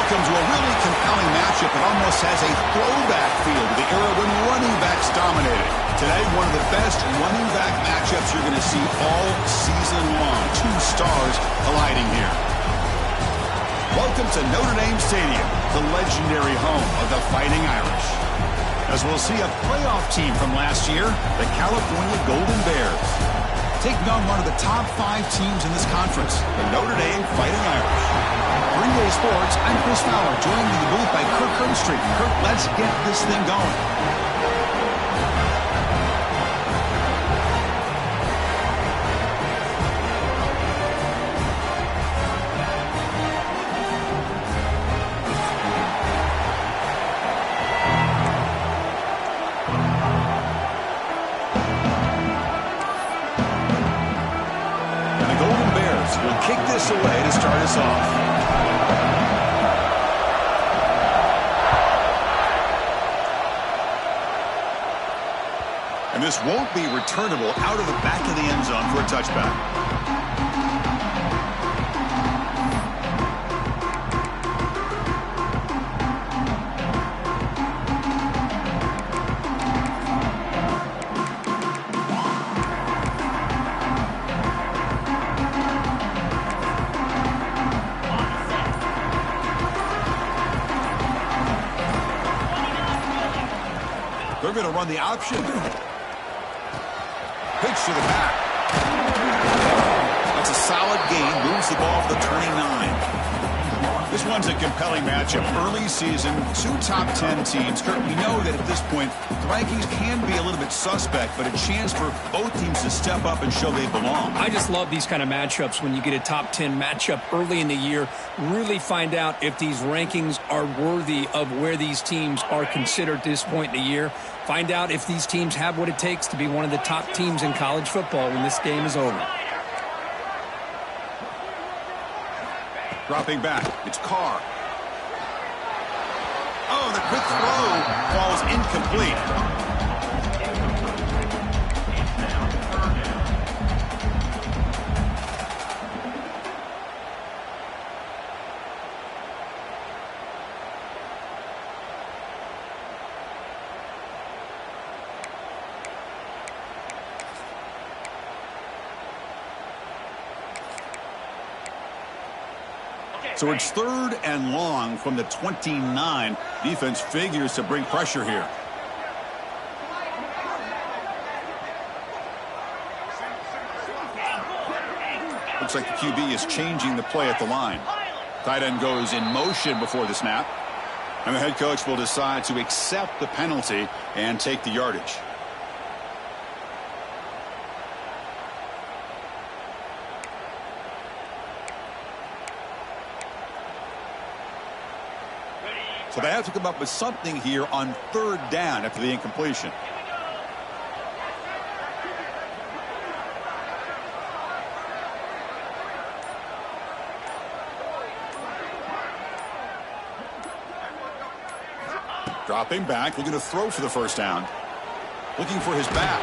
Welcome to a really compelling matchup that almost has a throwback feel to the era when running backs dominated. Today, one of the best running back matchups you're going to see all season long. Two stars colliding here. Welcome to Notre Dame Stadium, the legendary home of the Fighting Irish. As we'll see a playoff team from last year, the California Golden Bears, taking on one of the top 5 teams in this conference, the Notre Dame Fighting Irish. 3-Day Sports, I'm Chris Fowler, joined in the booth by Kirk Herbstreit. Kirk, let's get this thing going. Will kick this away to start us off. And this won't be returnable out of the back of the end zone for a touchback. They're going to run the option. Pitch to the back. That's a solid gain. Moves the ball to the 29. This one's a compelling matchup. Early season, 2 top 10 teams. Kirk, we know that at this point, the rankings can be a little bit suspect, but a chance for both teams to step up and show they belong. I just love these kind of matchups when you get a top 10 matchup early in the year. Really find out if these rankings are worthy of where these teams are considered at this point in the year. Find out if these teams have what it takes to be one of the top teams in college football when this game is over. Dropping back, it's Carr. Oh, the quick throw falls incomplete. So it's 3rd and long from the 29. Defense figures to bring pressure here. Looks like the QB is changing the play at the line. Tight end goes in motion before the snap. And the head coach will decide to accept the penalty and take the yardage. So they have to come up with something here on 3rd down after the incompletion. Dropping back, looking to throw for the first down. Looking for his back.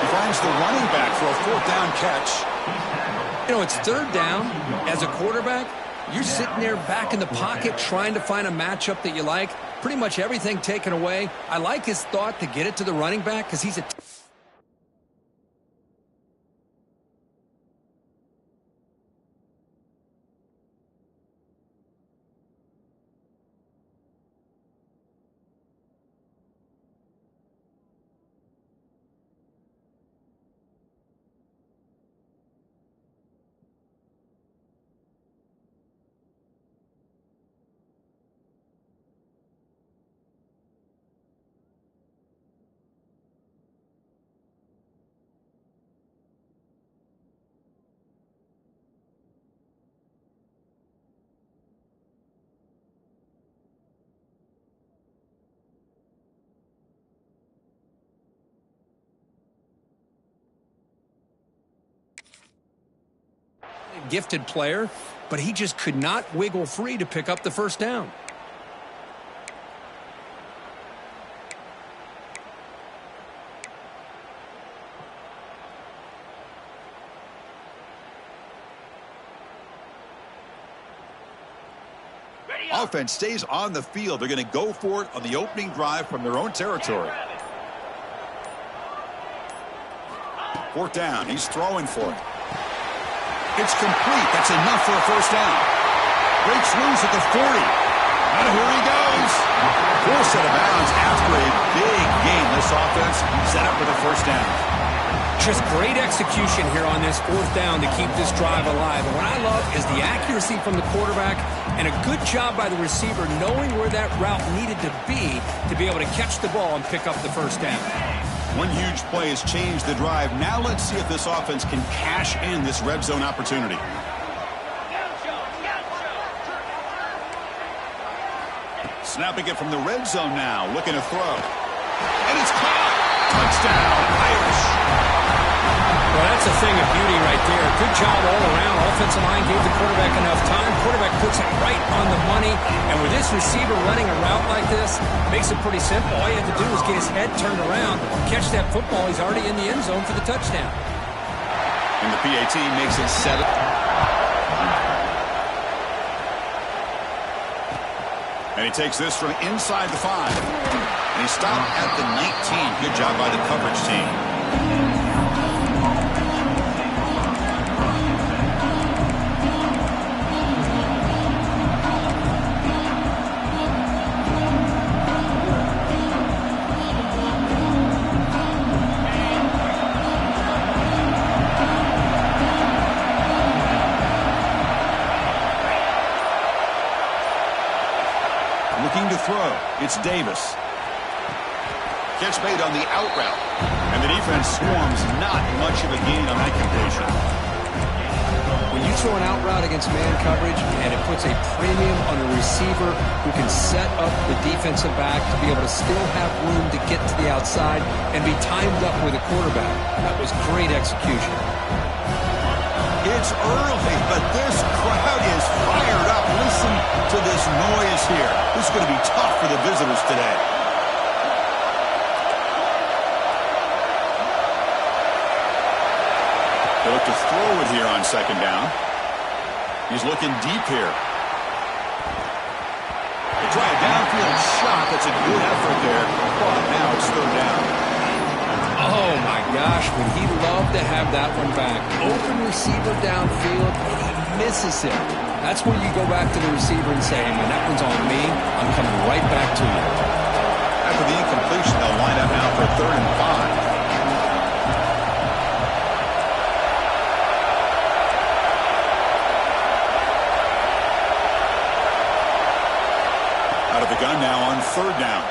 He finds the running back for a 4th down catch. You know, it's 3rd down. As a quarterback, you're sitting there back in the pocket trying to find a matchup that you like. Pretty much everything taken away. I like his thought to get it to the running back because he's a... gifted player, but he just could not wiggle free to pick up the first down. Offense stays on the field. They're going to go for it on the opening drive from their own territory. Fourth down. He's throwing for it. It's complete. That's enough for a first down. Breaks loose at the 40. And here he goes. Forced out of bounds after a big game. This offense set up for the first down. Just great execution here on this fourth down to keep this drive alive. And what I love is the accuracy from the quarterback and a good job by the receiver knowing where that route needed to be able to catch the ball and pick up the first down. One huge play has changed the drive. Now let's see if this offense can cash in this red zone opportunity. Snapping it from the red zone now, looking to throw. And it's caught. Touchdown, Irish. Well, that's a thing of beauty right there. Good job all around. Offensive line gave the quarterback enough time. Quarterback puts it right on the money. And with this receiver running a route like this, makes it pretty simple. All you have to do is get his head turned around, catch that football. He's already in the end zone for the touchdown. And the PAT makes it 7. And he takes this from inside the 5. And he stopped at the 19. Good job by the coverage team. Looking to throw. It's Davis. Catch made on the out route. And the defense swarms. Not much of a gain on that completion. When you throw an out route against man coverage, and it puts a premium on a receiver who can set up the defensive back to be able to still have room to get to the outside and be timed up with a quarterback. That was great execution. It's early, but this crowd is fired up. Listen to this noise here. This is going to be tough for the visitors today. They look to throw it here on second down. He's looking deep here. They try a downfield shot. That's a good effort there. But now it's third down. Oh, my gosh, would he love to have that one back. Open receiver downfield, and he misses it. That's when you go back to the receiver and say, hey, man, that one's on me. I'm coming right back to you. After the incompletion, they'll line up now for 3rd and 5. Out of the gun now on 3rd down.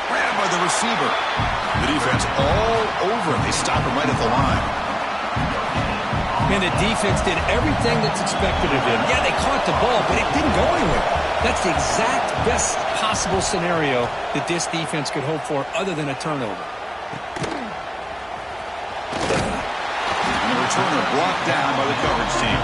Grabbed by the receiver. The defense all over him. They stop him right at the line. And the defense did everything that's expected of him. Yeah, they caught the ball, but it didn't go anywhere. That's the exact best possible scenario that this defense could hope for other than a turnover. And the returner blocked down by the coverage team.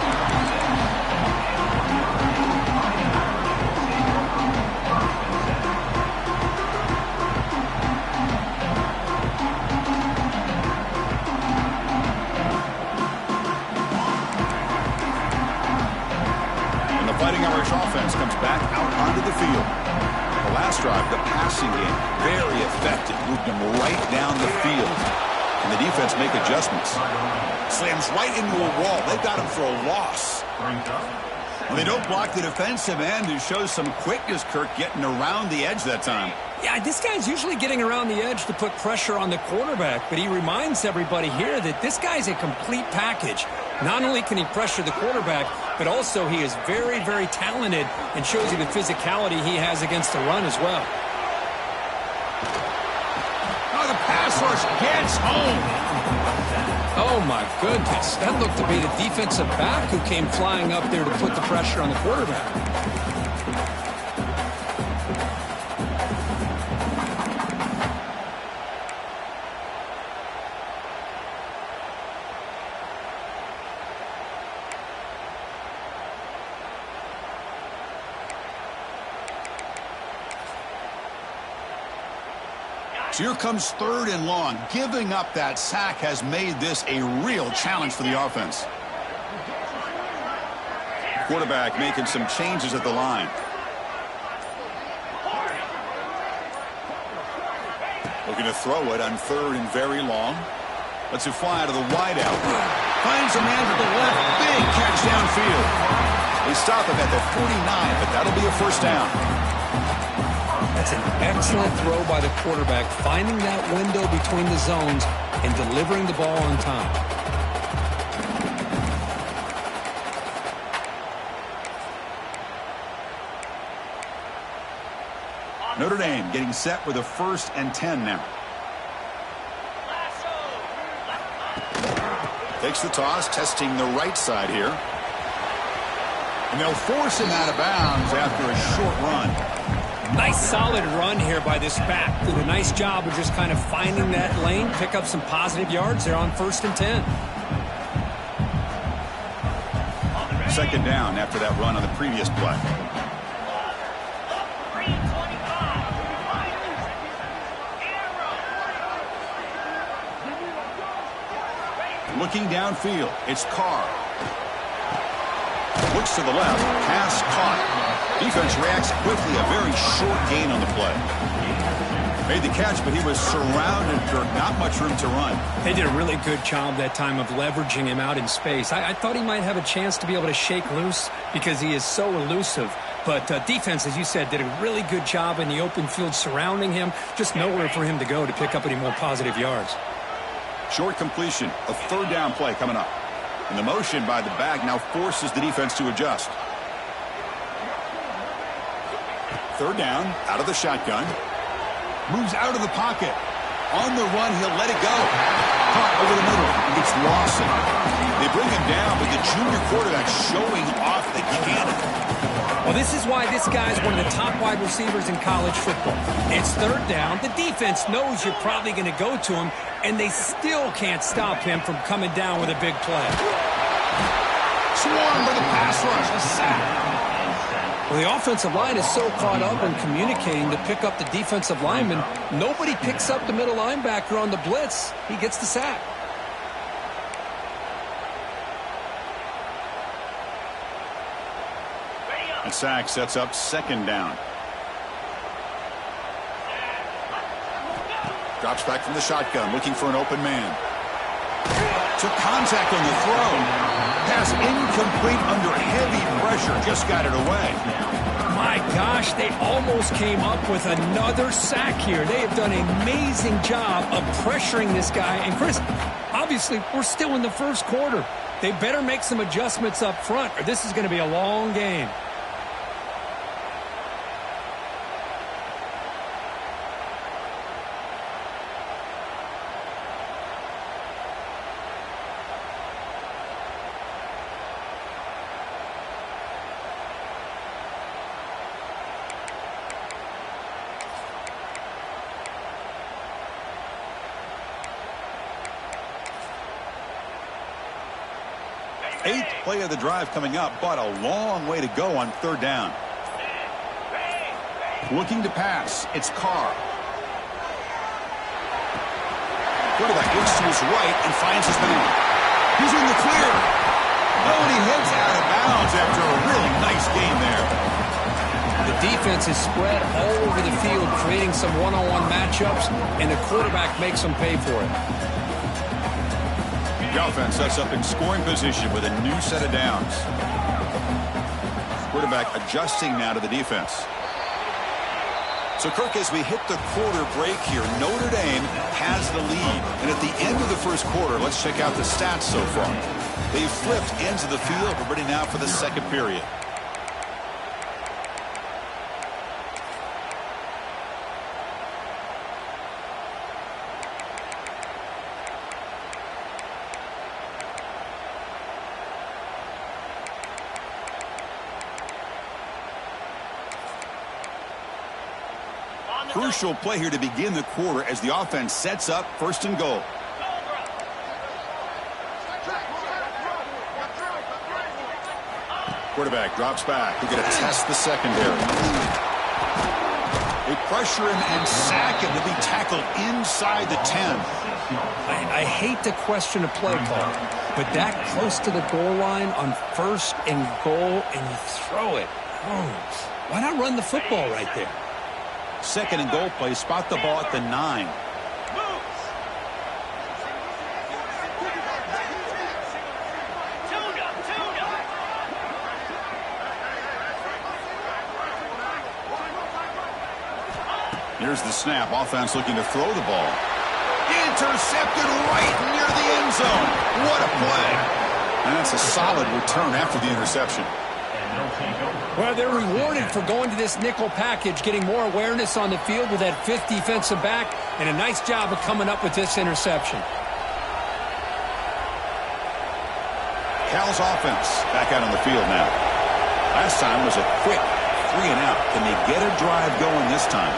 Fighting Irish offense comes back out onto the field. The last drive, the passing game, very effective. Moved them right down the field. And the defense make adjustments. Slams right into a wall. They've got him for a loss. Well, they don't block the defensive end, who shows some quickness, Kirk, getting around the edge that time. Yeah, this guy's usually getting around the edge to put pressure on the quarterback, but he reminds everybody here that this guy's a complete package. Not only can he pressure the quarterback, but also he is very, very talented and shows you the physicality he has against the run as well. Oh, the pass rush gets home. Oh, my goodness. That looked to be the defensive back who came flying up there to put the pressure on the quarterback. So here comes 3rd and long. Giving up that sack has made this a real challenge for the offense. Quarterback making some changes at the line. Looking to throw it on 3rd and very long. Lets it fly to the wideout. Finds a man to the left. Big catch downfield. They stop him at the 49, but that'll be a first down. That's an excellent throw by the quarterback, finding that window between the zones and delivering the ball on time. Notre Dame getting set with a 1st and 10 now. Takes the toss, testing the right side here. And they'll force him out of bounds after a short run. Nice solid run here by this back. Did a nice job of just kind of finding that lane, pick up some positive yards there on 1st and 10. 2nd down after that run on the previous play. Looking downfield, it's Carr. Looks to the left, pass caught. Defense reacts quickly, a very short gain on the play. Made the catch, but he was surrounded, Kirk. Not much room to run. They did a really good job that time of leveraging him out in space. I thought he might have a chance to be able to shake loose because he is so elusive. But defense, as you said, did a really good job in the open field surrounding him. Just nowhere for him to go to pick up any more positive yards. Short completion, a 3rd down play coming up. And the motion by the back now forces the defense to adjust. 3rd down, out of the shotgun. Moves out of the pocket. On the run, he'll let it go. Caught over the middle. It's Lawson. They bring him down, but the junior quarterback showing off the cannon. Well, this is why this guy's one of the top wide receivers in college football. It's 3rd down. The defense knows you're probably going to go to him, and they still can't stop him from coming down with a big play. Swarm for the pass rush, a sack. Well, the offensive line is so caught up in communicating to pick up the defensive lineman, nobody picks up the middle linebacker on the blitz. He gets the sack. A sack sets up 2nd down. Drops back from the shotgun, looking for an open man. Took contact on the throw. Pass incomplete under heavy pressure. Just got it away. My gosh, they almost came up with another sack here. They have done an amazing job of pressuring this guy. And Chris, obviously, we're still in the 1st quarter. They better make some adjustments up front, or this is going to be a long game. Eighth play of the drive coming up, but a long way to go on 3rd down. Looking to pass, it's Carr. Quarterback looks to his right and finds his man. He's in the clear. Oh, and he heads out of bounds after a really nice game there. The defense is spread all over the field, creating some one-on-one matchups, and the quarterback makes them pay for it. The offense sets up in scoring position with a new set of downs. Quarterback adjusting now to the defense. So, Kirk, as we hit the quarter break here, Notre Dame has the lead. And at the end of the 1st quarter, let's check out the stats so far. They've flipped ends of the field. We're ready now for the 2nd period. Crucial play here to begin the quarter as the offense sets up 1st and goal. Quarterback drops back. He's going to test the secondary. They pressure him and sack him to be tackled inside the 10. I hate to question a play call, but that close to the goal line on 1st and goal, and you throw it. Oh, why not run the football right there? 2nd and goal play. Spot the ball at the 9. Here's the snap. Offense looking to throw the ball. Intercepted right near the end zone. What a play. And that's a solid return after the interception. Well, they're rewarded for going to this nickel package, getting more awareness on the field with that 5th defensive back, and a nice job of coming up with this interception. Cal's offense back out on the field now. Last time was a quick 3 and out. Can they get a drive going this time?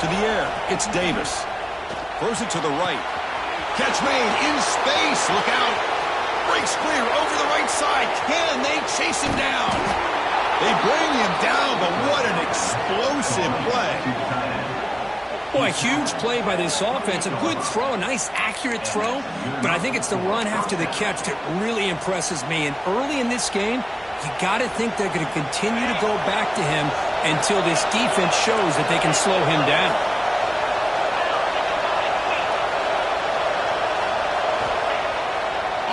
To the air, it's Davis. Throws it to the right. Catch made in space. Look out. Breaks clear over the right side. Can they chase him down? They bring him down, but what an explosive play. Boy, a huge play by this offense. A good throw, a nice accurate throw. But I think it's the run after the catch that really impresses me. And early in this game, you got to think they're going to continue to go back to him until this defense shows that they can slow him down.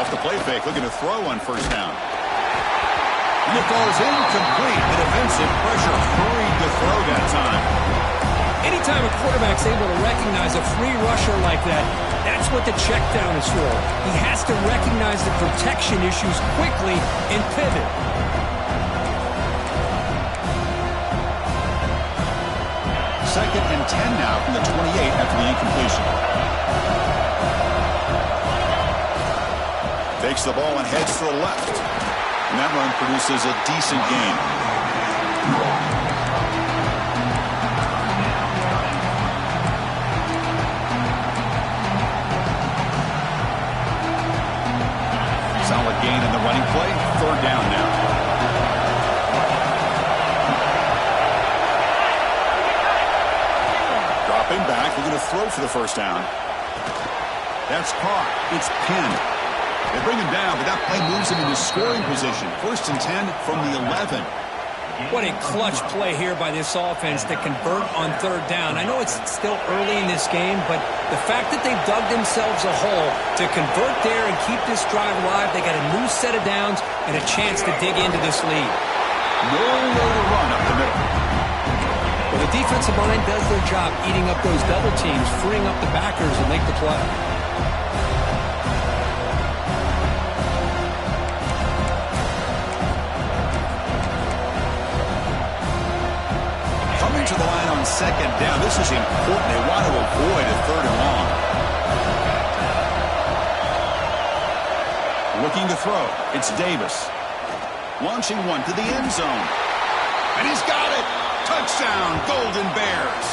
Off the play fake, looking to throw on 1st down. And it goes incomplete. The defensive pressure hurried to throw that time. Anytime a quarterback's able to recognize a free rusher like that, that's what the check down is for. He has to recognize the protection issues quickly and pivot. Second and 10 now from the 28 after the incompletion. Takes the ball and heads to the left. And that run produces a decent gain. Solid gain in the running play. 3rd down now. Dropping back. We're going to throw for the 1st down. That's caught. It's pinned. They bring him down, but that play moves him into scoring position. 1st and 10 from the 11. What a clutch play here by this offense to convert on 3rd down. I know it's still early in this game, but the fact that they've dug themselves a hole to convert there and keep this drive alive, they got a new set of downs and a chance to dig into this lead. Nowhere to run up the middle. Well, the defensive line does their job eating up those double teams, freeing up the backers and make the play. To the line on 2nd down. This is important. They want to avoid a 3rd and long. Looking to throw. It's Davis. Launching one to the end zone. And he's got it. Touchdown, Golden Bears.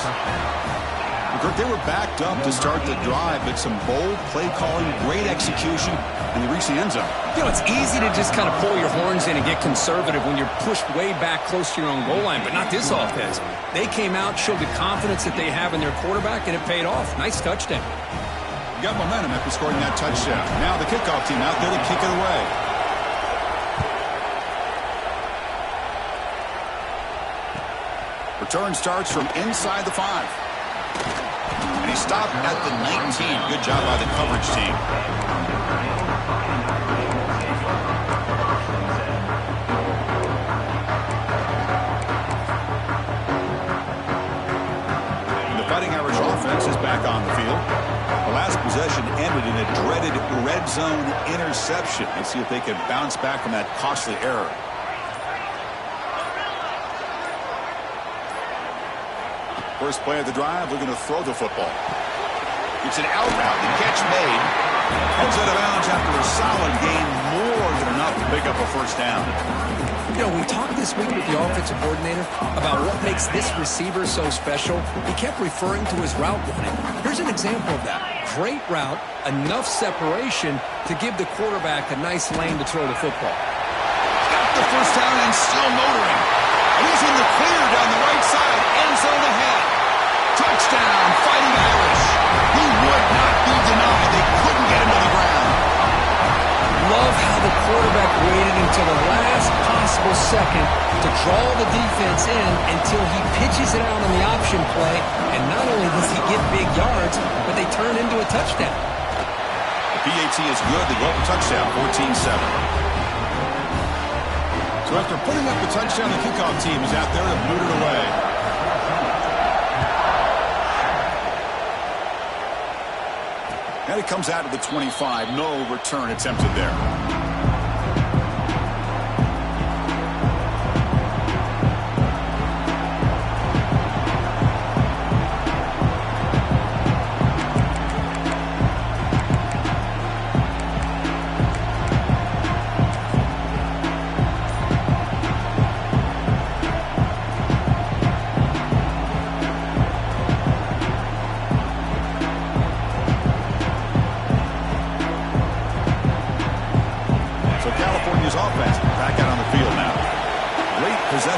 Kirk, they were backed up to start the drive, but some bold play calling, great execution, and they reached the end zone. You know, it's easy to just kind of pull your horns in and get conservative when you're pushed way back close to your own goal line, but not this offense. They came out, showed the confidence that they have in their quarterback, and it paid off. Nice touchdown. Got momentum after scoring that touchdown. Now the kickoff team out there to kick it away. Return starts from inside the 5. And he stopped at the 19. Good job by the coverage team. And the Fighting Irish offense is back on the field. The last possession ended in a dreaded red zone interception. Let's see if they can bounce back from that costly error. First play of the drive, we're going to throw the football. It's an out route. The catch made. Comes out of bounds after a solid gain, more than enough to pick up a 1st down. You know, we talked this week with the offensive coordinator about what makes this receiver so special. He kept referring to his route running. Here's an example of that. Great route, enough separation to give the quarterback a nice lane to throw the football. Got the 1st down and still motoring. And he's in the clear down the right side. End zone ahead. Touchdown, Fighting Irish. He would not be denied. They couldn't get him to the ground. love how the quarterback waited until the last possible second to draw the defense in until he pitches it out on the option play. And not only does he get big yards, but they turn into a touchdown. The PAT is good. They go up a touchdown, 14-7. So after putting up the touchdown, the kickoff team is out there to boot it away. And it comes out to the 25. No return attempted there.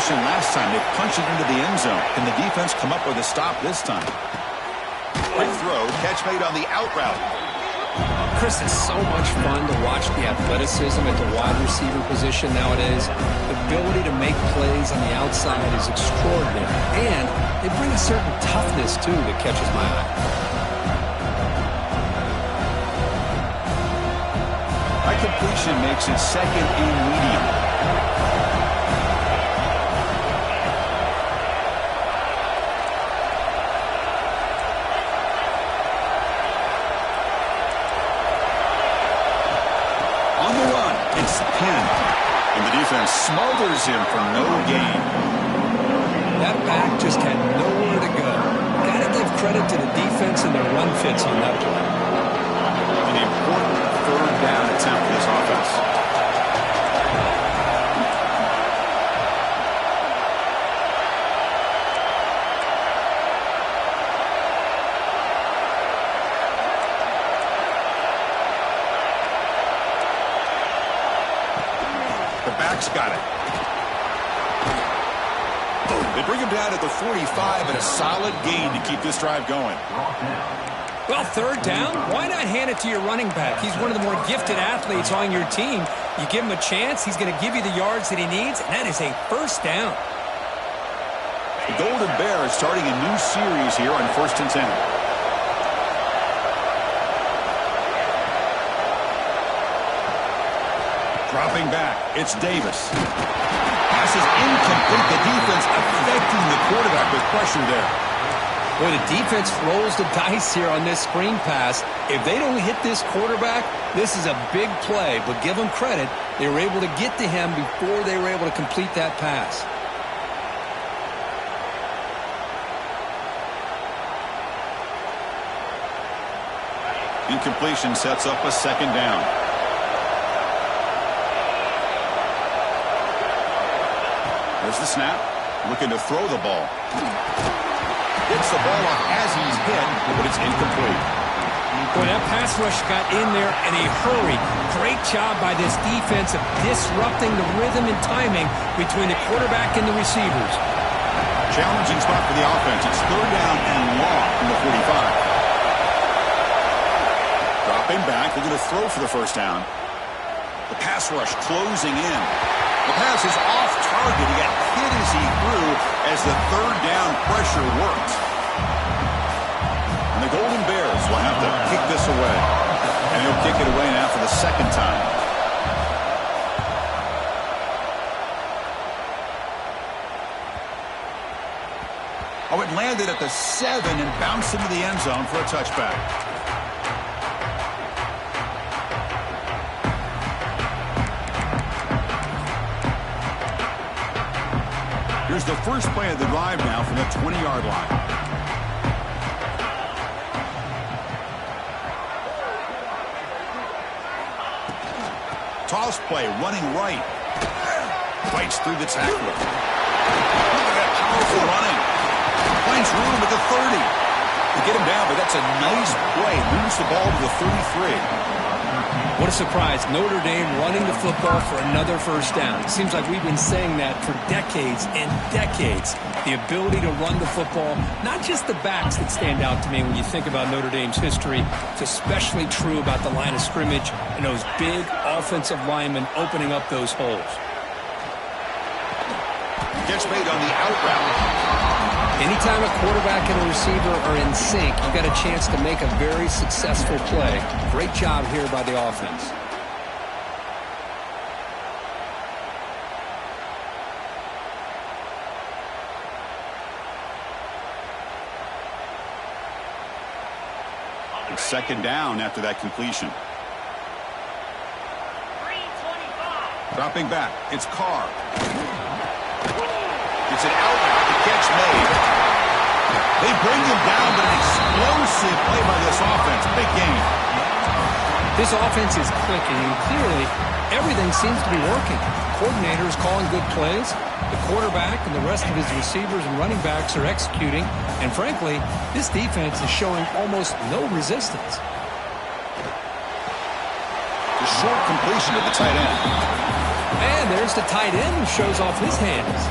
Last time they punched it into the end zone. Can the defense come up with a stop this time? Quick throw, catch made on the out route. Chris, it's so much fun to watch the athleticism at the wide receiver position nowadays. The ability to make plays on the outside is extraordinary. And they bring a certain toughness, too, that catches my eye. That completion makes it second and medium. And the defense smothers him for no gain. That back just had nowhere to go. Got to give credit to the defense and their run fits on that play. An important third down attempt for this offense. Got it. They bring him down at the 45 and a solid gain to keep this drive going. Well, third down, why not hand it to your running back? He's one of the more gifted athletes on your team. You give him a chance, he's going to give you the yards that he needs, and that is a first down. The Golden Bears starting a new series here on 1st and 10. Dropping back, it's Davis. Pass is incomplete. The defense affecting the quarterback with pressure there. Boy, the defense rolls the dice here on this screen pass. If they don't hit this quarterback, this is a big play. But give them credit, they were able to get to him before they were able to complete that pass. Incompletion sets up a second down. There's the snap. Looking to throw the ball. Gets the ball off as he's hit, but it's incomplete. Boy, that pass rush got in there in a hurry. Great job by this defense of disrupting the rhythm and timing between the quarterback and the receivers. Challenging spot for the offense. It's third down and long from the 45. Dropping back. They're going to throw for the first down. The pass rush closing in. The pass is off target. He got hit as he threw as the third down pressure worked. And the Golden Bears will have to kick this away. And he'll kick it away now for the second time. Oh, it landed at the 7 and bounced into the end zone for a touchback. Here's the first play of the drive now from the 20-yard line. Toss play, running right. Fights through the tackler. Look at that powerful running. Finds room at the 30. They get him down, but that's a nice play. Moves the ball to the 33. What a surprise. Notre Dame running the football for another first down. It seems like we've been saying that for decades and decades. The ability to run the football, not just the backs that stand out to me when you think about Notre Dame's history. It's especially true about the line of scrimmage and those big offensive linemen opening up those holes. Gets made on the out route. Anytime a quarterback and a receiver are in sync, you've got a chance to make a very successful play. Great job here by the offense. And second down after that completion. Dropping back, it's Carr. It's an out route. The catch made. They bring him down, but an explosive play by this offense. Big game. This offense is clicking, and clearly everything seems to be working. Coordinator is calling good plays. The quarterback and the rest of his receivers and running backs are executing. And frankly, this defense is showing almost no resistance. The short completion to the tight end. And there's the tight end who shows off his hands.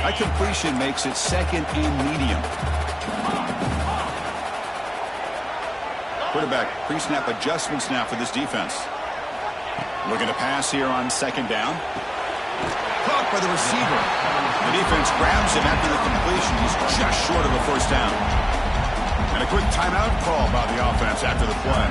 That completion makes it second and medium. Quarterback pre-snap adjustments now for this defense. Looking to pass here on second down. Caught by the receiver. The defense grabs him after the completion. He's just short of a first down. And a quick timeout call by the offense after the play.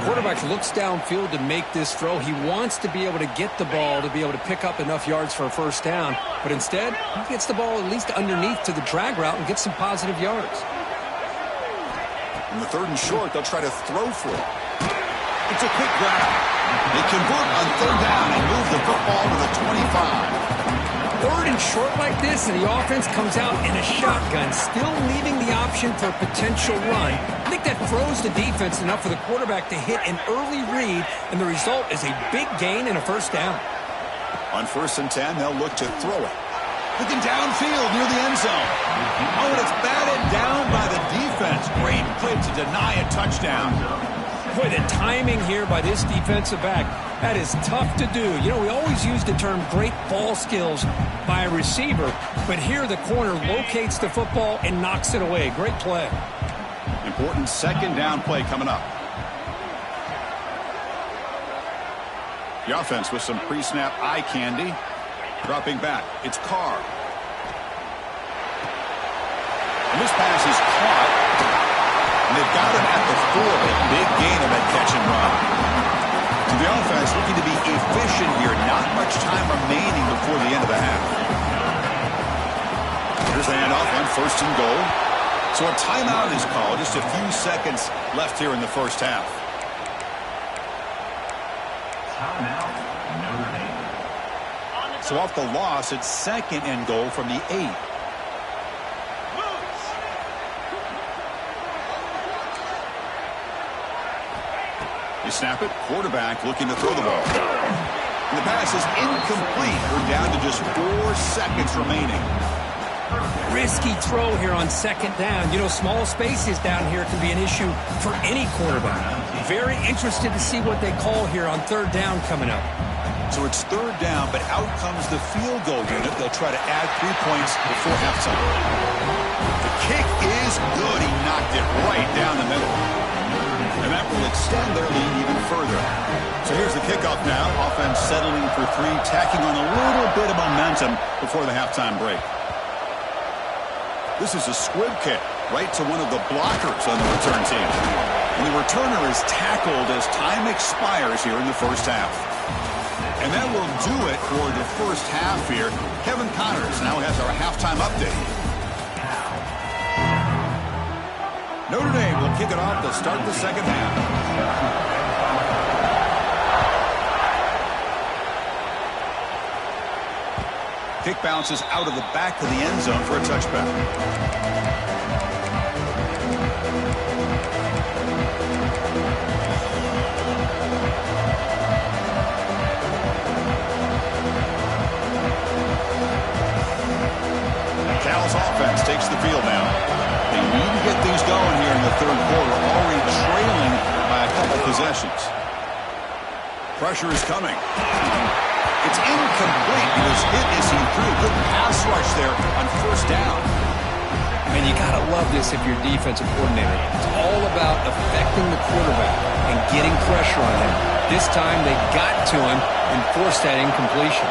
Quarterback looks downfield to make this throw. He wants to be able to get the ball to be able to pick up enough yards for a first down. But instead, he gets the ball at least underneath to the drag route and gets some positive yards. In the third and short, they'll try to throw for it. It's a quick grab. They convert on third down and move the football to the 25. Third and short like this, and the offense comes out in a shotgun, still leaving the option for a potential run. I think that throws the defense enough for the quarterback to hit an early read, and the result is a big gain and a first down. On 1st and 10, they'll look to throw it. Looking downfield near the end zone. Oh, and it's batted down by the defense. Great play to deny a touchdown. Boy, the timing here by this defensive back, that is tough to do. You know, we always use the term great ball skills by a receiver, but here the corner locates the football and knocks it away. Great play. Important second down play coming up. The offense with some pre-snap eye candy. Dropping back, it's Carr. And this pass is caught. And they've got him at the 4. Big gain on that catch and run. So the offense looking to be efficient here. Not much time remaining before the end of the half. Here's the handoff on 1st and goal. So a timeout is called. Just a few seconds left here in the first half. Timeout, Notre Dame. So off the loss, it's 2nd and goal from the 8. They snap it. Quarterback looking to throw the ball. And the pass is incomplete. We're down to just 4 seconds remaining. Risky throw here on second down. You know, small spaces down here can be an issue for any quarterback. Very interested to see what they call here on third down coming up. So it's third down, but out comes the field goal unit. They'll try to add 3 points before halftime. The kick is good. He knocked it right down the middle. And that will extend their lead even further. So here's the kickoff now. Offense settling for 3, tacking on a little bit of momentum before the halftime break. This is a squib kick right to one of the blockers on the return team. And the returner is tackled as time expires here in the first half. And that will do it for the first half here. Kevin Connors now has our halftime update. Notre Dame will kick it off to start the second half. Kick bounces out of the back of the end zone for a touchback. Cal's offense takes the field now. possessions. Pressure is coming. It's incomplete. He was hit as he threw. Good pass rush there on first down. And you got to love this if you're defensive coordinator. It's all about affecting the quarterback and getting pressure on him. This time they got to him and forced that incompletion.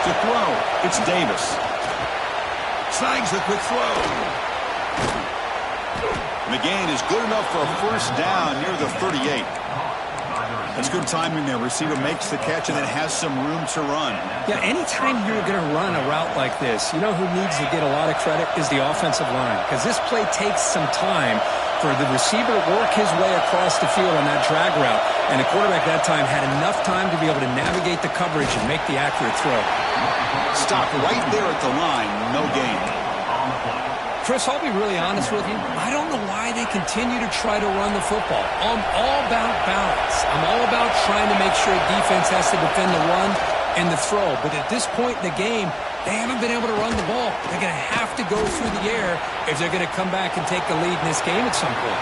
To throw, it's Davis. Snags the quick throw. And the gain is good enough for a first down near the 38. That's good timing there. Receiver makes the catch and then has some room to run. Yeah, anytime you're going to run a route like this, you know who needs to get a lot of credit is the offensive line. Because this play takes some time for the receiver to work his way across the field on that drag route. And the quarterback that time had enough time to be able to navigate the coverage and make the accurate throw. Stop right there at the line. No gain. Chris, I'll be really honest with you. I don't know why they continue to try to run the football. I'm all about balance. I'm all about trying to make sure defense has to defend the run and the throw. But at this point in the game, they haven't been able to run the ball. They're going to have to go through the air if they're going to come back and take the lead in this game at some point.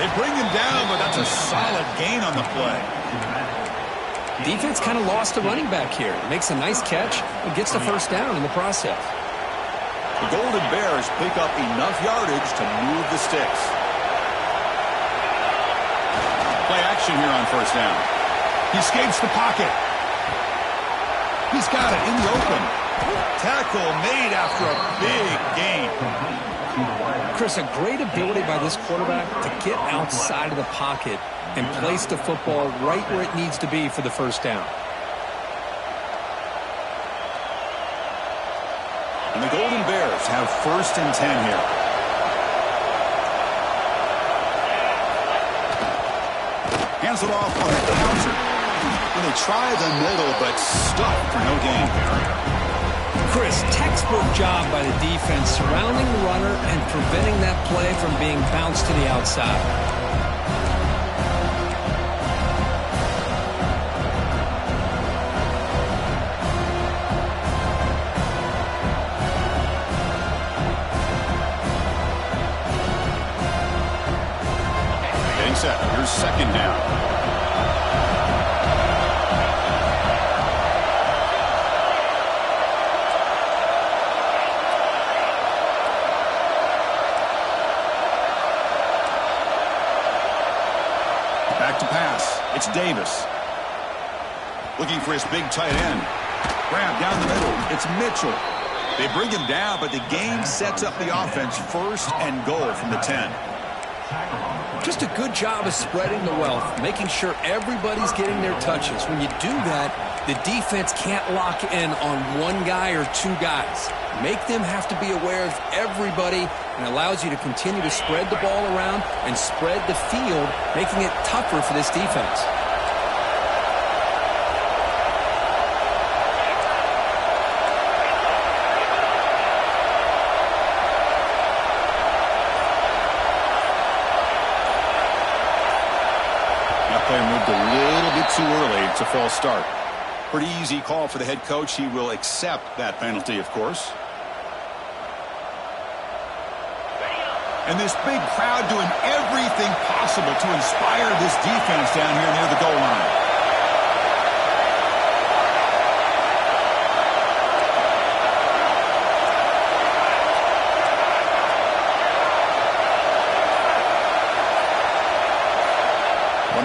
They bring him down, but that's a solid gain on the play. Defense kind of lost the running back here. Makes a nice catch and gets the first down in the process. The Golden Bears pick up enough yardage to move the sticks. Play action here on first down. He escapes the pocket. He's got it in the open. Tackle made after a big gain. Chris, a great ability by this quarterback to get outside of the pocket and place the football right where it needs to be for the first down. And the Golden Bears have first and 10 here. Hands it off on the counter. And they try the middle, but stuck for no gain. Chris, textbook job by the defense surrounding the runner and preventing that play from being bounced to the outside. Here's second down. Back to pass. It's Davis. Looking for his big tight end. Grab down the middle. It's Mitchell. They bring him down, but the game sets up the offense first and goal from the 10. Just a good job of spreading the wealth, making sure everybody's getting their touches. When you do that, the defense can't lock in on one guy or two guys. Make them have to be aware of everybody and allows you to continue to spread the ball around and spread the field, making it tougher for this defense. Moved a little bit too early. It's a false start. Pretty easy call for the head coach. He will accept that penalty, of course. And this big crowd doing everything possible to inspire this defense down here near the goal line.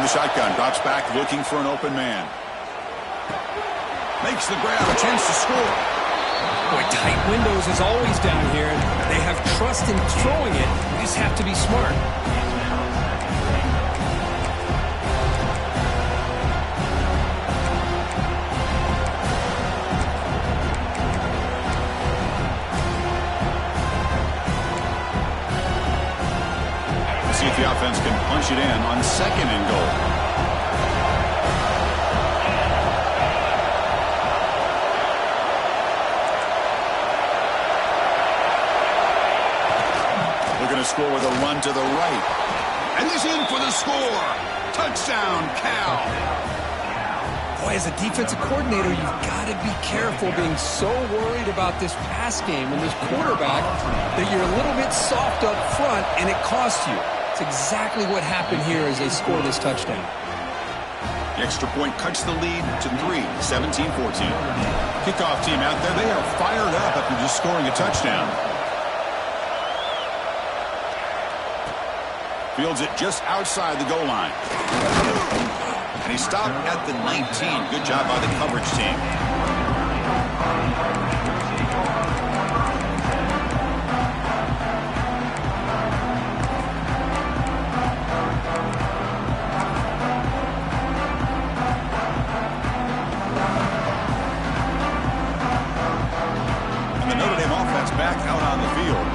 Shotgun, drops back, looking for an open man. Makes the grab, a chance to score. Boy, tight windows is always down here. They have trust in throwing it. You just have to be smart. See if the offense can punch it in on second and goal. They're going to score with a run to the right. And he's in for the score. Touchdown, Cal. Boy, as a defensive coordinator, you've got to be careful being so worried about this pass game and this quarterback that you're a little bit soft up front and it costs you. It's exactly what happened here as they score this touchdown. The extra point cuts the lead to 3, 17-14. Kickoff team out there, they are fired up after just scoring a touchdown. Fields it just outside the goal line. And he stopped at the 19. Good job by the coverage team. And the Notre Dame offense back out on the field.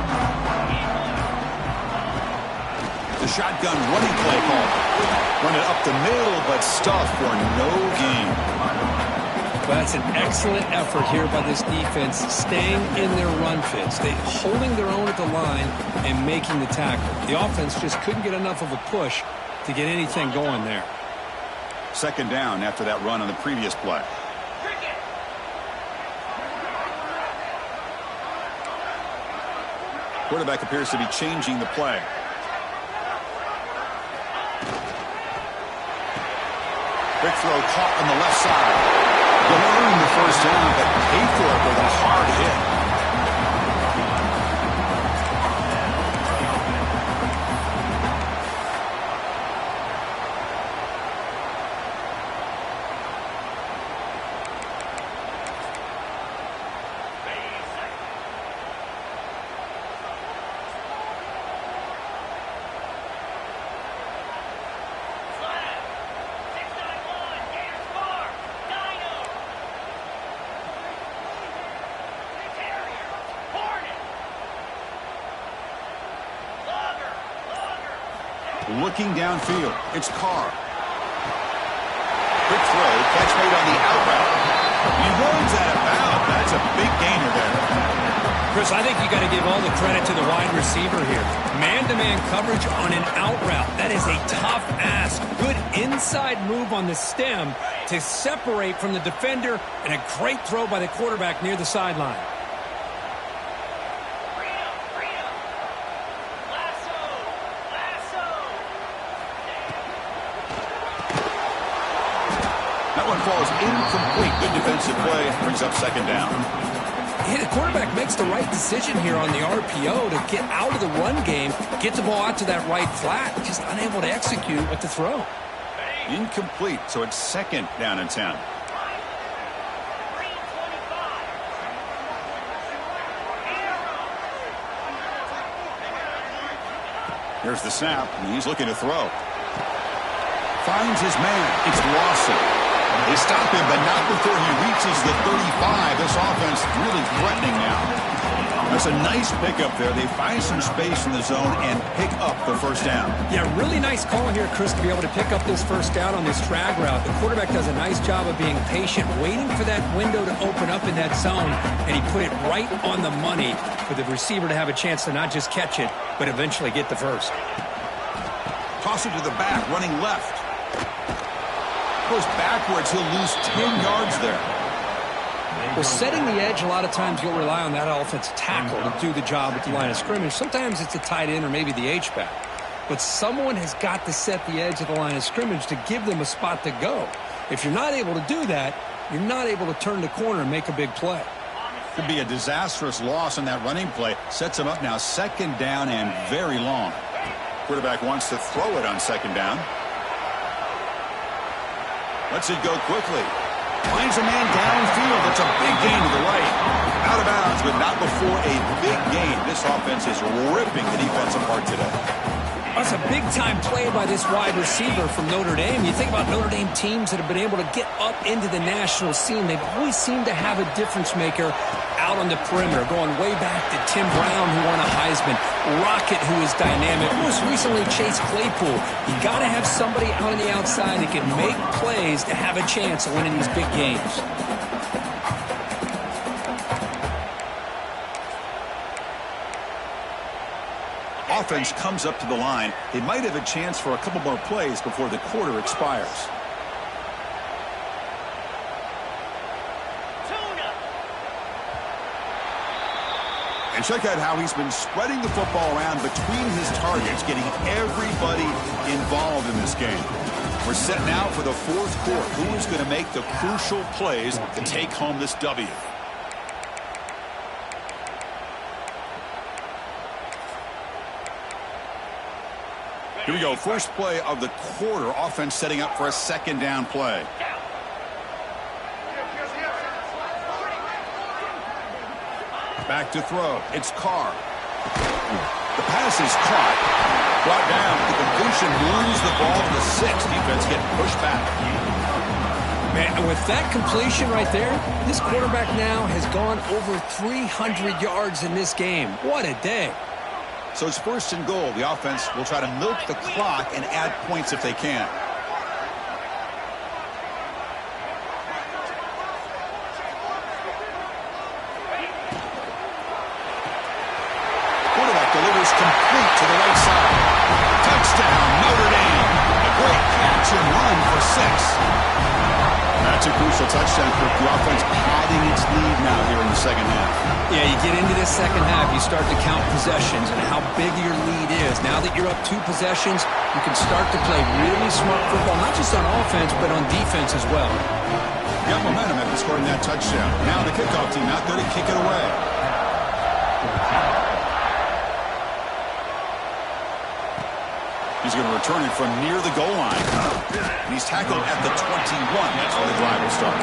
The shotgun running play call. Run it up the middle, but stuffed for no gain. Well, that's an excellent effort here by this defense, staying in their run fits. They holding their own at the line and making the tackle. The offense just couldn't get enough of a push to get anything going there. Second down after that run on the previous play. Quarterback appears to be changing the play. Quick throw caught on the left side. Going to earn the first down, but paid for it with a hard hit. Looking downfield, it's Carr. Quick throw, catch made on the out route. He runs out of bounds. That's a big gainer there. Chris, I think you got to give all the credit to the wide receiver here. Man-to-man coverage on an out route. That is a tough ask. Good inside move on the stem to separate from the defender, and a great throw by the quarterback near the sideline. Falls incomplete. Good defensive play. Brings up second down. Yeah, the quarterback makes the right decision here on the RPO to get out of the run game, get the ball out to that right flat, just unable to execute with the throw. Incomplete, so it's second down and 10. Here's the snap, and he's looking to throw. Finds his man. It's Lawson. They stop him, but not before he reaches the 35. This offense really threatening now. That's a nice pickup there. They find some space in the zone and pick up the first down. Yeah, really nice call here, Chris, to be able to pick up this first down on this drag route. The quarterback does a nice job of being patient, waiting for that window to open up in that zone, and he put it right on the money for the receiver to have a chance to not just catch it, but eventually get the first. Toss it to the back, running left. Goes backwards, he'll lose 10 yards there. Well, setting the edge, a lot of times you'll rely on that offensive tackle to do the job at the line of scrimmage. Sometimes it's a tight end or maybe the H-back. But someone has got to set the edge of the line of scrimmage to give them a spot to go. If you're not able to do that, you're not able to turn the corner and make a big play. Could be a disastrous loss on that running play. Sets him up now second down and very long. Quarterback wants to throw it on second down. Lets it go quickly. Finds a man downfield. It's a big gain to the right. Out of bounds, but not before a big gain. This offense is ripping the defense apart today. That's a big-time play by this wide receiver from Notre Dame. You think about Notre Dame teams that have been able to get up into the national scene. They've always seemed to have a difference maker out on the perimeter, going way back to Tim Brown, who won a Heisman, Rocket, who is dynamic, most recently Chase Claypool. You got to have somebody out on the outside that can make plays to have a chance of winning these big games. Offense comes up to the line. They might have a chance for a couple more plays before the quarter expires. And check out how he's been spreading the football around between his targets, getting everybody involved in this game. We're set now for the fourth quarter. Who is going to make the crucial plays to take home this W? Here we go. First play of the quarter. Offense setting up for a second down play. Back to throw. It's Carr. The pass is caught. Brought down. The completion moves the ball to the 6. Defense getting pushed back. Man, with that completion right there, this quarterback now has gone over 300 yards in this game. What a day. So it's first and goal. The offense will try to milk the clock and add points if they can. Quarterback delivers complete to the right side. Touchdown, Notre Dame. A great catch and run for 6. That's a crucial touchdown for the offense, padding its lead now here in the second half. Yeah, you get into this second half, you start to count possessions and how big your lead is. Now that you're up 2 possessions, you can start to play really smart football, not just on offense, but on defense as well. Got momentum after scoring that touchdown. Now the kickoff team out there to kick it away. He's going to return it from near the goal line. And he's tackled at the 21. That's where the drive will start.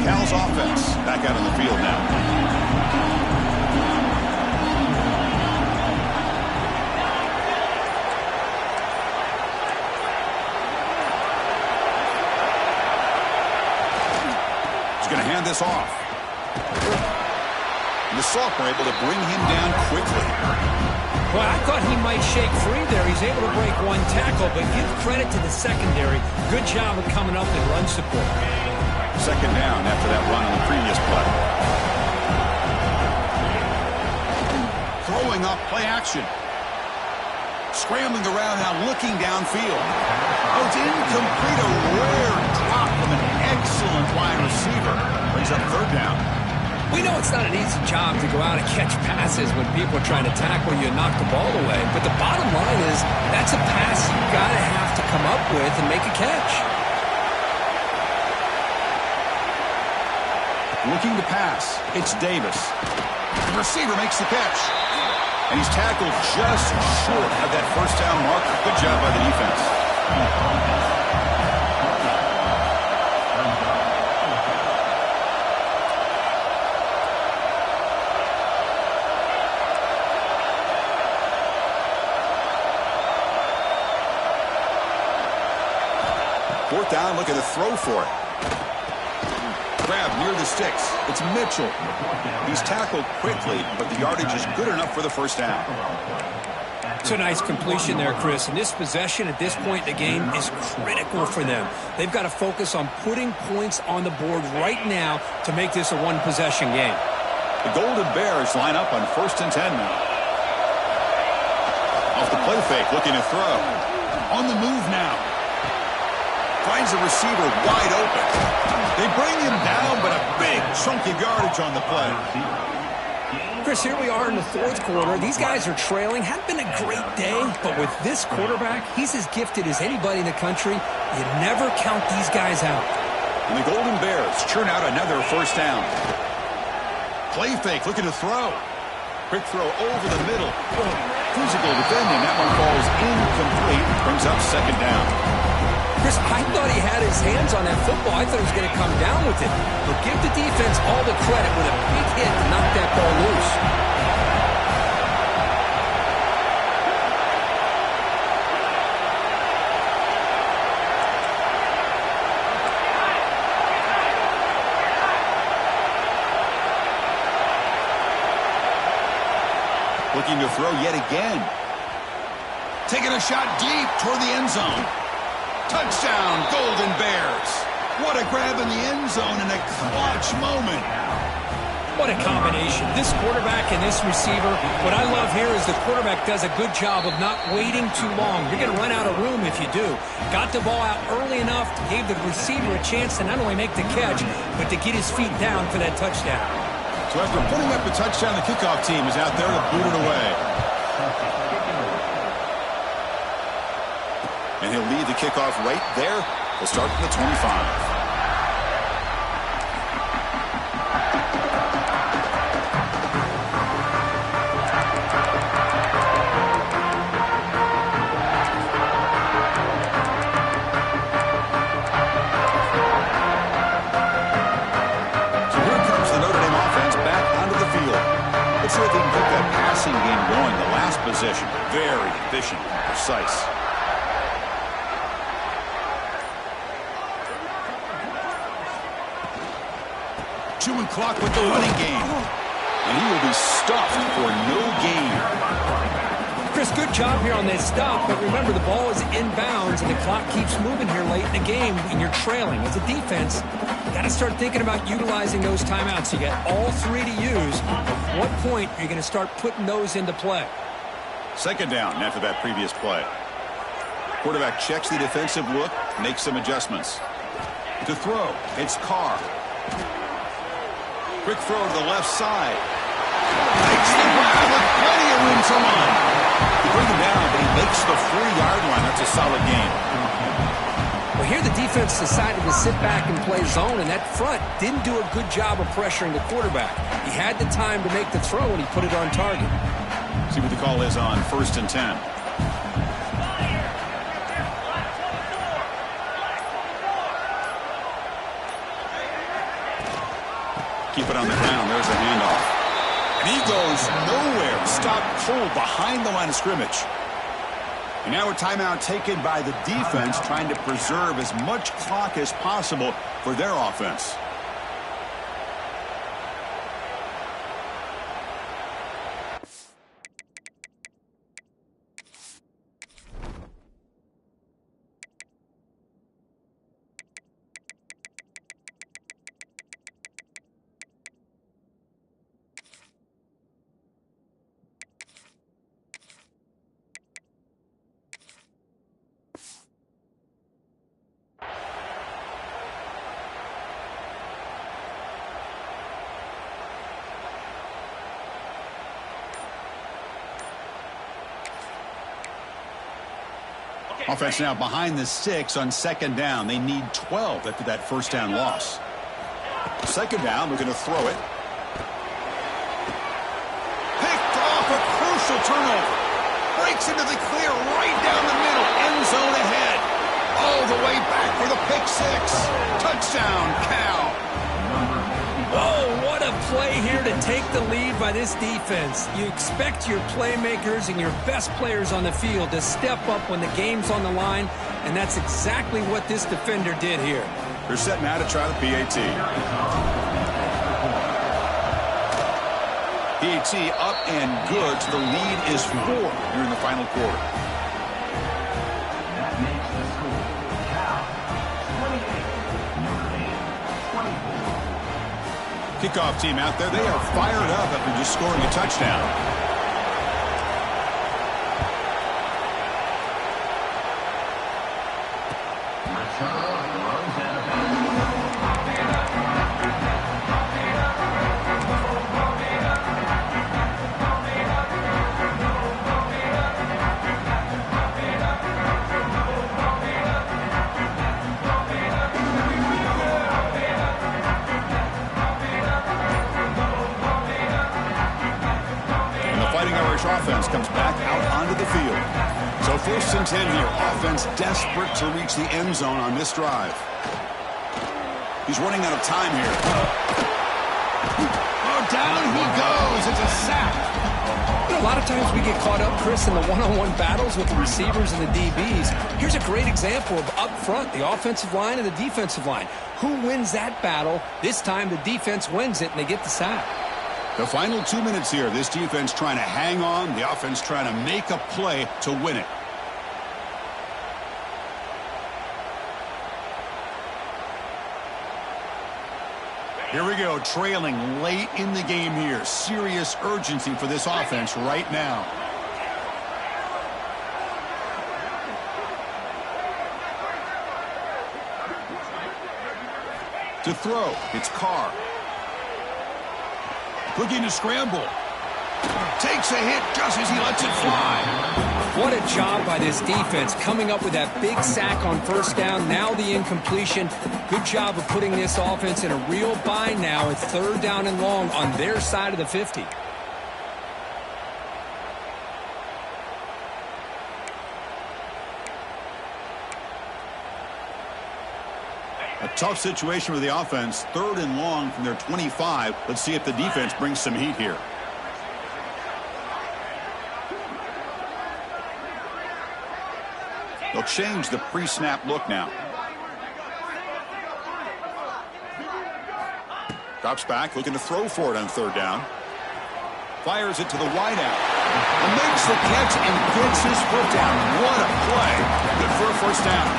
Cal's offense back out on the field now. Going to hand this off. And the Sophomore able to bring him down quickly. Well, I thought he might shake free there. He's able to break 1 tackle, but give credit to the secondary. Good job of coming up in run support. Second down after that run on the previous play. Throwing up play action. Scrambling around now, looking downfield. Oh, it's incomplete. A rare drop from an excellent wide receiver. Brings up third down. We know it's not an easy job to go out and catch passes when people are trying to tackle you and knock the ball away. But the bottom line is that's a pass you've got to have to come up with and make a catch. Looking to pass. It's Davis. The receiver makes the catch. And he's tackled just short of that first down marker. Good job by the defense. Fourth down, looking to throw for it. Grab near the sticks. It's Mitchell. He's tackled quickly, but the yardage is good enough for the first down. It's a nice completion there, Chris. And this possession at this point in the game is critical for them. They've got to focus on putting points on the board right now to make this a one-possession game. The Golden Bears line up on 1st and 10 now. Off the play fake, looking to throw. On the move now. Finds the receiver wide open. They bring him down, but a big chunk of yardage on the play. Chris, here we are in the 4th quarter. These guys are trailing. Hadn't been a great day, but with this quarterback, he's as gifted as anybody in the country. You never count these guys out. And the Golden Bears churn out another first down. Play fake, looking to throw. Quick throw over the middle. Physical defending. That one falls incomplete. Brings up second down. Chris, I thought he had his hands on that football. I thought he was going to come down with it. But give the defense all the credit with a big hit to knock that ball loose. Looking to throw yet again. Taking a shot deep toward the end zone. Touchdown, Golden Bears. What a grab in the end zone in a clutch moment. What a combination. This quarterback and this receiver, what I love here is the quarterback does a good job of not waiting too long. You're going to run out of room if you do. Got the ball out early enough, gave the receiver a chance to not only make the catch, but to get his feet down for that touchdown. So after putting up the touchdown, the kickoff team is out there to boot it away. And he'll lead the kickoff right there. We'll start from the 25. See if he can keep that passing game going. The last possession, very efficient and precise. Chewing clock with the running game. And he will be stuffed for no gain. Chris, good job here on this stop, but remember the ball is inbounds and the clock keeps moving here late in the game and you're trailing. As a defense, you got to start thinking about utilizing those timeouts. You got all three to use. At what point are you going to start putting those into play? Second down after that previous play. Quarterback checks the defensive look, makes some adjustments. To throw, it's Carr. Quick throw to the left side. Makes the grab with plenty of room to run. He brings him down, but he makes the 4-yard line. That's a solid game. Well, here the defense decided to sit back and play zone, and that front didn't do a good job of pressuring the quarterback. He had the time to make the throw, and he put it on target. See what the call is on 1st and 10. Keep it on the ground. There's a handoff. And he goes nowhere. Stop cold behind the line of scrimmage. And now a timeout taken by the defense, trying to preserve as much clock as possible for their offense. Offense now behind the 6 on 2nd down. They need 12 after that 1st down loss. 2nd down, we're going to throw it. Picked off, a crucial turnover. Breaks into the clear right down the middle. End zone ahead. All the way back for the pick 6. Touchdown, Cal. Oh, what a play here to take the lead by this defense. You expect your playmakers and your best players on the field to step up when the game's on the line, and that's exactly what this defender did here. They're set now to try the PAT. PAT up and good, so the lead is 4 here in the final quarter. That makes the score Cal 28, Notre Dame 24. Kickoff team out there, they are fired up after just scoring a touchdown. Offense comes back out onto the field. So 1st and 10 here. Offense desperate to reach the end zone on this drive. He's running out of time here. Oh, down he goes. It's a sack. You know, a lot of times we get caught up, Chris, in the one-on-one battles with the receivers and the DBs. Here's a great example of up front, the offensive line and the defensive line. Who wins that battle? This time the defense wins it, and they get the sack. The final 2 minutes here. This defense trying to hang on. The offense trying to make a play to win it. Here we go, trailing late in the game here. Serious urgency for this offense right now. To throw, it's Carr. Looking to scramble. Takes a hit just as he lets it fly. What a job by this defense coming up with that big sack on first down. Now the incompletion. Good job of putting this offense in a real bind now. It's 3rd down and long on their side of the 50. A tough situation for the offense. 3rd and long from their 25. Let's see if the defense brings some heat here. They'll change the pre-snap look now. Drops back, looking to throw for it on 3rd down. Fires it to the wideout. And makes the catch and gets his foot down. What a play. Good for a 1st down.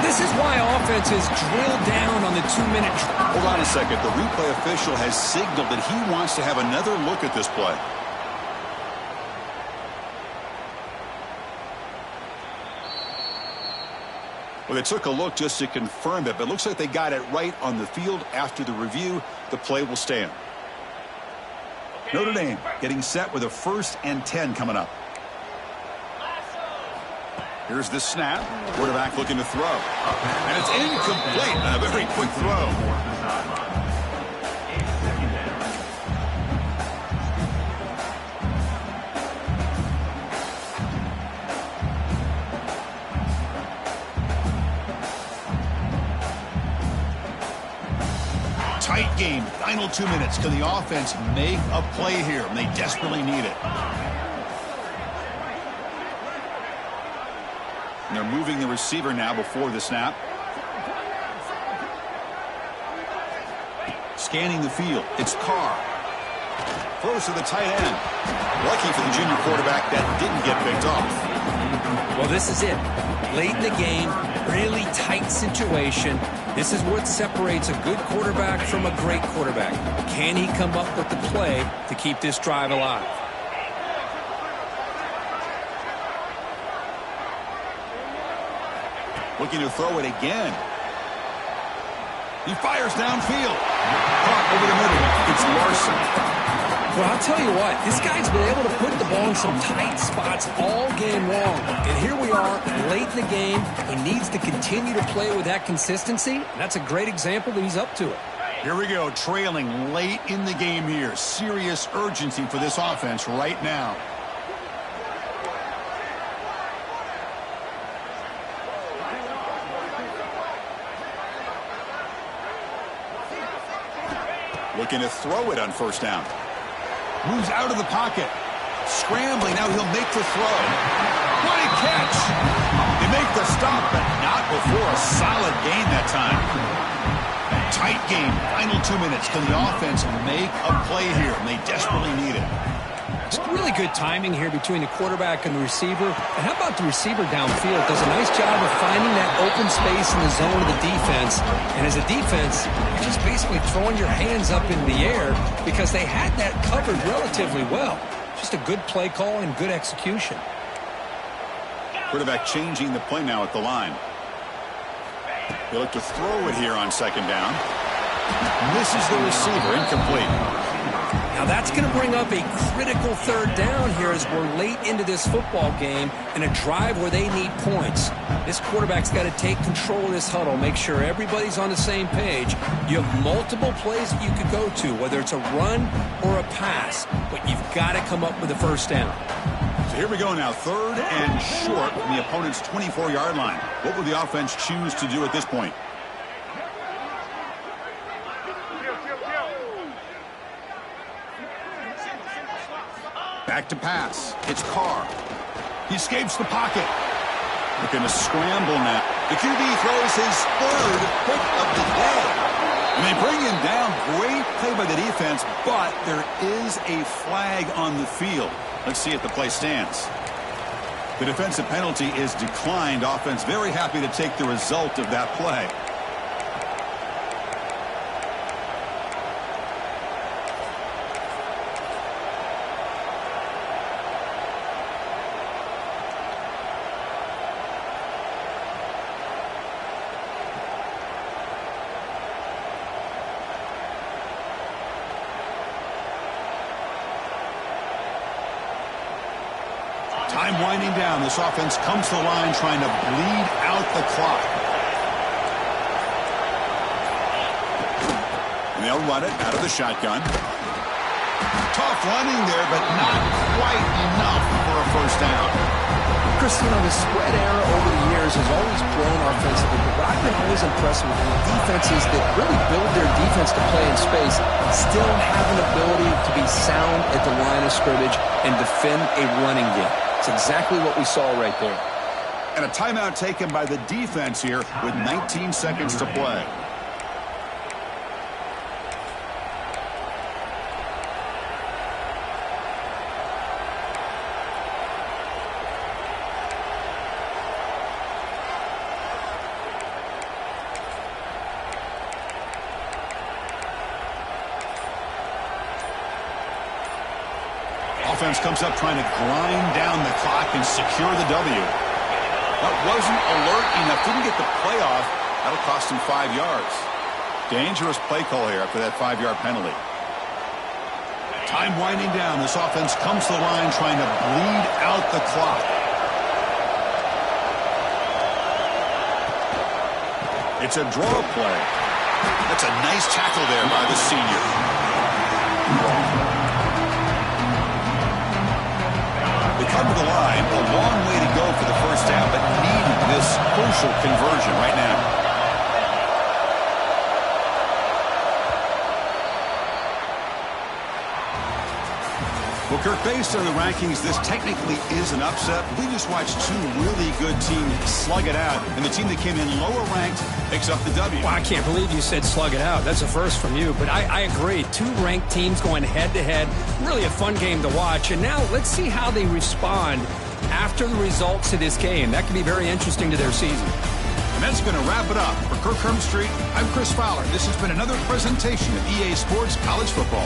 This is why offenses drill down on the 2-minute. Hold on a second. The replay official has signaled that he wants to have another look at this play. Well, they took a look just to confirm it, but it looks like they got it right on the field. After the review, the play will stand. Notre Dame getting set with a 1st and 10 coming up. Here's the snap. Quarterback looking to throw. And it's incomplete on a very quick throw. Tight game. Final 2 minutes. Can the offense make a play here? And they desperately need it. And they're moving the receiver now before the snap. Scanning the field. It's Carr. Throws to the tight end. Lucky for the junior quarterback that didn't get picked off. Well, this is it. Late in the game, really tight situation. This is what separates a good quarterback from a great quarterback. Can he come up with the play to keep this drive alive? Looking to throw it again. He fires downfield. Caught over the middle. It's Larson. Well, I'll tell you what, this guy's been able to put the ball in some tight spots all game long. And here we are, late in the game. He needs to continue to play with that consistency. And that's a great example that he's up to it. Here we go, trailing late in the game here. Serious urgency for this offense right now. Looking to throw it on 1st down. Moves out of the pocket. Scrambling, now he'll make the throw. What a catch! They make the stop, but not before a solid gain that time. Tight game, final 2 minutes. Can the offense make a play here? And they desperately need it. It's really good timing here between the quarterback and the receiver. And how about the receiver downfield? Does a nice job of finding that open space in the zone of the defense. And as a defense, you're just basically throwing your hands up in the air because they had that covered relatively well. Just a good play call and good execution. Quarterback changing the play now at the line. They look to throw it here on 2nd down. Misses the receiver, incomplete. Now that's going to bring up a critical 3rd down here as we're late into this football game in a drive where they need points. This quarterback's got to take control of this huddle, make sure everybody's on the same page. You have multiple plays that you could go to, whether it's a run or a pass, but you've got to come up with a 1st down. So here we go now, 3rd and short from the opponent's 24-yard line. What will the offense choose to do at this point? Back to pass. It's Carr. He escapes the pocket. Looking to scramble now. The QB throws his 3rd pick of the day. And they bring him down. Great play by the defense, but there is a flag on the field. Let's see if the play stands. The defensive penalty is declined. Offense very happy to take the result of that play. Time winding down. This offense comes to the line trying to bleed out the clock. And they'll run it out of the shotgun. Tough running there, but not quite enough for a first down. Chris, the spread era over the years has always grown offensively, but I've been always impressed with defenses that really build their defense to play in space, still have an ability to be sound at the line of scrimmage and defend a running game. It's exactly what we saw right there. And a timeout taken by the defense here with 19 seconds to play. Offense comes up trying to grind down the clock and secure the W. That wasn't alert enough. Didn't get the play off. That'll cost him 5 yards. Dangerous play call here after that 5-yard penalty. Time winding down. This offense comes to the line trying to bleed out the clock. It's a draw play. That's a nice tackle there by the senior. They come to the line, a long way to go for the first down, but needed this crucial conversion right now. Well, Kirk, based on the rankings, this technically is an upset. We just watched two really good teams slug it out, and the team that came in lower ranked picks up the W. Well, I can't believe you said slug it out. That's a first from you, but I agree. Two ranked teams going head-to-head. Really a fun game to watch, and now let's see how they respond after the results of this game. That could be very interesting to their season. And that's going to wrap it up. For Kirk Hermstreet, I'm Chris Fowler. This has been another presentation of EA Sports College Football.